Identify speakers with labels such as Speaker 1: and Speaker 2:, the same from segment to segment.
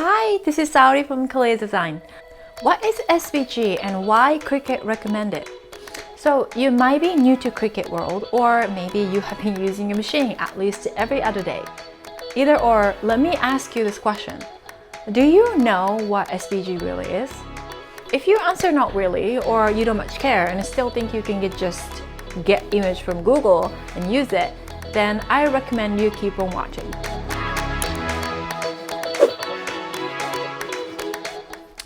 Speaker 1: Hi, this is Saori from Cricut Design. What is SVG and why Cricut recommend it? So you might be new to Cricut world, or maybe you have been using your machine at least every other day. Either or, let me ask you this question. Do you know what SVG really is? If you answer not really, or you don't much care and still think you can just get image from Google and use it, then I recommend you keep on watching.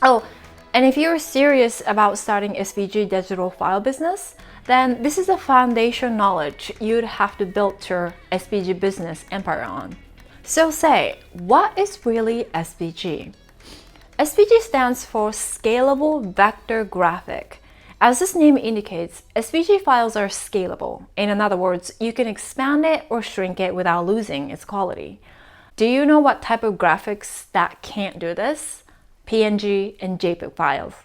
Speaker 1: Oh, and if you're serious about starting SVG digital file business, then this is the foundation knowledge you'd have to build your SVG business empire on. So say, what is really SVG? SVG stands for Scalable Vector Graphic. As this name indicates, SVG files are scalable. In other words, you can expand it or shrink it without losing its quality. Do you know what type of graphics that can't do this? PNG and JPEG files.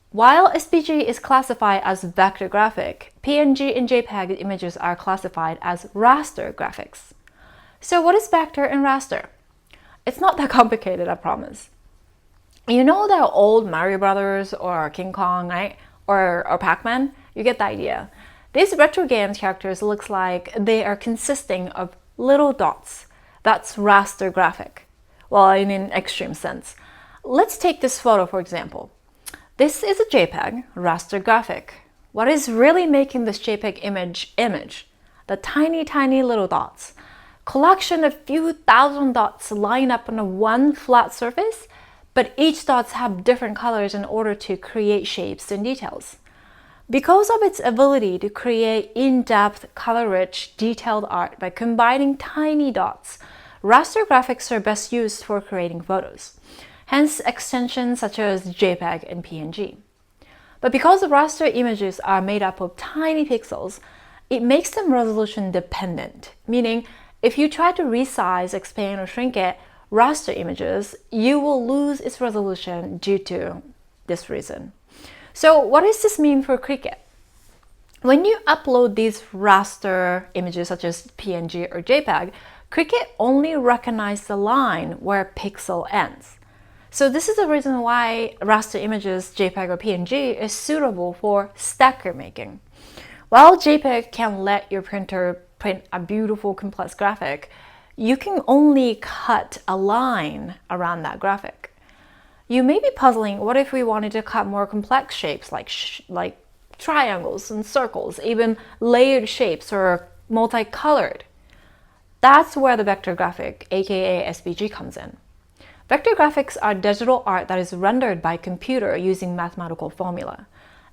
Speaker 1: While SVG is classified as vector graphic, PNG and JPEG images are classified as raster graphics. So what is vector and raster? It's not that complicated, I promise. You know the old Mario Brothers or King Kong, right? Or Pac-Man? You get the idea. These retro games characters looks like they are consisting of little dots. That's raster graphic. Well, in an extreme sense. Let's take this photo for example. This is a JPEG, raster graphic. What is really making this JPEG image? The tiny little dots. Collection of few thousand dots line up on one flat surface, but each dots have different colors in order to create shapes and details. Because of its ability to create in-depth, color-rich, detailed art by combining tiny dots, raster graphics are best used for creating photos. Hence extensions such as JPEG and PNG. But because the raster images are made up of tiny pixels, it makes them resolution dependent, meaning if you try to resize, expand, or shrink it, raster images, you will lose its resolution due to this reason. So what does this mean for Cricut? When you upload these raster images such as PNG or JPEG, Cricut only recognizes the line where pixel ends. So this is the reason why raster images, JPEG or PNG, is suitable for stacker making. While JPEG can let your printer print a beautiful complex graphic, you can only cut a line around that graphic. You may be puzzling, what if we wanted to cut more complex shapes like triangles and circles, even layered shapes or multicolored? That's where the vector graphic, aka SVG, comes in. Vector graphics are digital art that is rendered by computer using mathematical formula.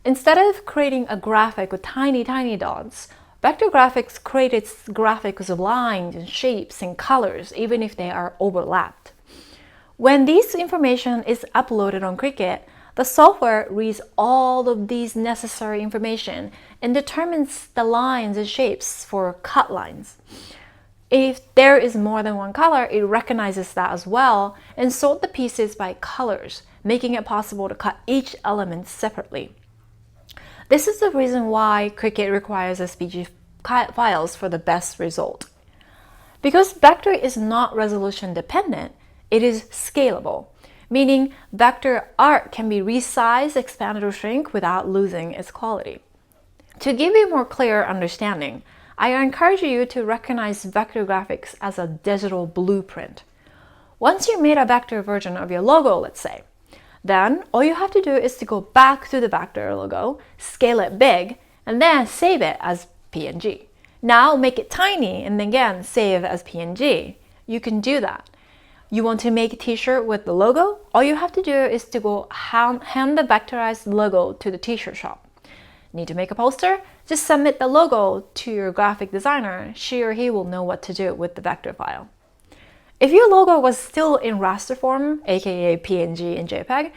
Speaker 1: Instead of creating a graphic with tiny dots, vector graphics create its graphics of lines and shapes and colors, even if they are overlapped. When this information is uploaded on Cricut, the software reads all of these necessary information and determines the lines and shapes for cut lines. If there is more than one color, it recognizes that as well and sort the pieces by colors, making it possible to cut each element separately. This is the reason why Cricut requires SVG files for the best result. Because vector is not resolution dependent, it is scalable, meaning vector art can be resized, expanded, or shrink without losing its quality. To give you a more clear understanding, I encourage you to recognize vector graphics as a digital blueprint. Once you made a vector version of your logo, let's say, then all you have to do is to go back to the vector logo, scale it big, and then save it as PNG. Now make it tiny and then again save as PNG. You can do that. You want to make a t-shirt with the logo? All you have to do is to go hand the vectorized logo to the t-shirt shop. Need to make a poster? Just submit the logo to your graphic designer. She or he will know what to do with the vector file. If your logo was still in raster form, aka PNG and JPEG,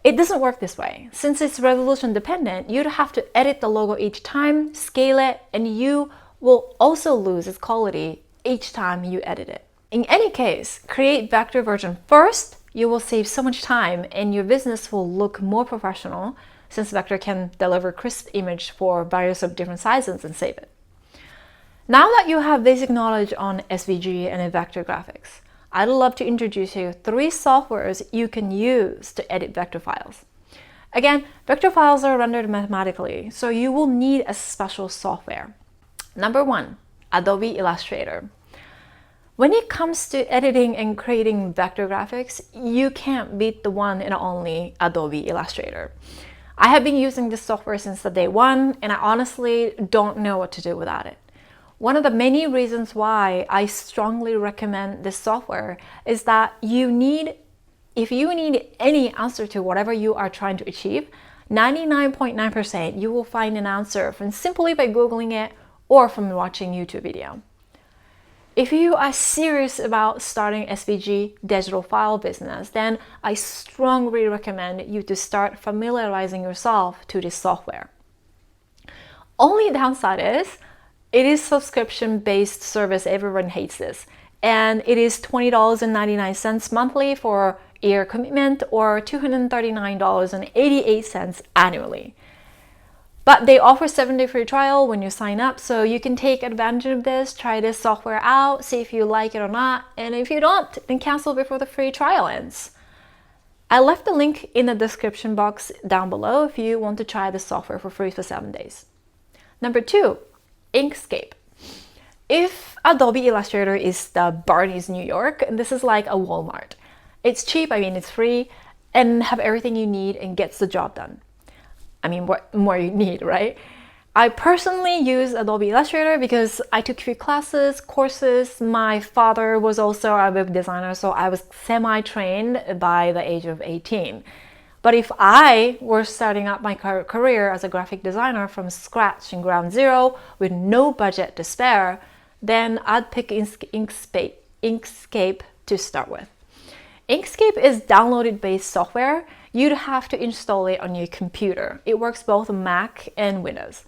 Speaker 1: it doesn't work this way. Since it's resolution dependent, you'd have to edit the logo each time, scale it, and you will also lose its quality each time you edit it. In any case, create vector version first. You will save so much time and your business will look more professional, since vector can deliver crisp image for various of different sizes and save it. Now that you have basic knowledge on SVG and vector graphics, I'd love to introduce you to 3 softwares you can use to edit vector files. Again, vector files are rendered mathematically, so you will need a special software. Number 1, Adobe Illustrator. When it comes to editing and creating vector graphics, you can't beat the one and only Adobe Illustrator. I have been using this software since the day one, and I honestly don't know what to do without it. One of the many reasons why I strongly recommend this software is that if you need any answer to whatever you are trying to achieve, 99.9% you will find an answer from simply by Googling it or from watching YouTube video. If you are serious about starting SVG digital file business, then I strongly recommend you to start familiarizing yourself to this software. Only downside is, it is subscription-based service. Everyone hates this. And it is $20.99 monthly for a year commitment or $239.88 annually. But they offer 7-day free trial when you sign up, so you can take advantage of this, try this software out, see if you like it or not, and if you don't, then cancel before the free trial ends. I left the link in the description box down below if you want to try the software for free for 7 days. Number 2, Inkscape. If Adobe Illustrator is the Barney's New York, this is like a Walmart. It's cheap, it's free, and have everything you need and gets the job done. What more you need, right? I personally use Adobe Illustrator because I took a few courses. My father was also a web designer, so I was semi-trained by the age of 18. But if I were starting out my career as a graphic designer from scratch in ground zero with no budget to spare, then I'd pick Inkscape to start with. Inkscape is downloaded-based software. You'd have to install it on your computer. It works both Mac and Windows.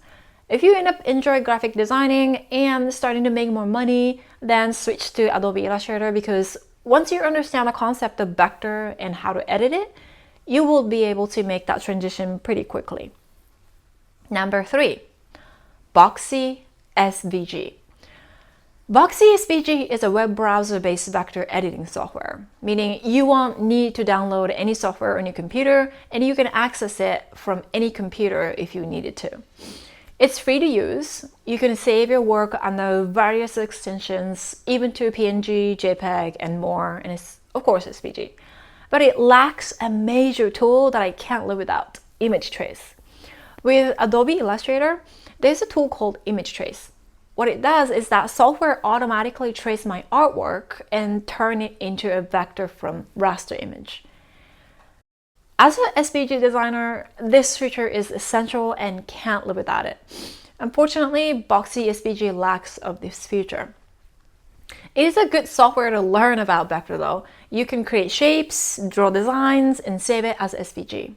Speaker 1: If you end up enjoying graphic designing and starting to make more money, then switch to Adobe Illustrator, because once you understand the concept of vector and how to edit it, you will be able to make that transition pretty quickly. Number 3, BoxySVG. BoxySVG is a web browser-based vector editing software, meaning you won't need to download any software on your computer, and you can access it from any computer if you needed to. It's free to use. You can save your work under various extensions, even to PNG, JPEG, and more, and it's, of course, SVG. But it lacks a major tool that I can't live without, image trace. With Adobe Illustrator, there's a tool called image trace. What it does is that software automatically traces my artwork and turn it into a vector from raster image. As an SVG designer, this feature is essential and can't live without it. Unfortunately, BoxySVG lacks of this feature. It is a good software to learn about vector though. You can create shapes, draw designs, and save it as SVG.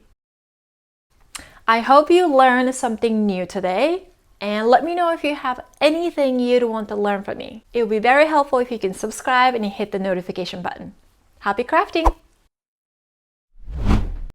Speaker 1: I hope you learned something new today. And let me know if you have anything you'd want to learn from me. It would be very helpful if you can subscribe and hit the notification button. Happy crafting!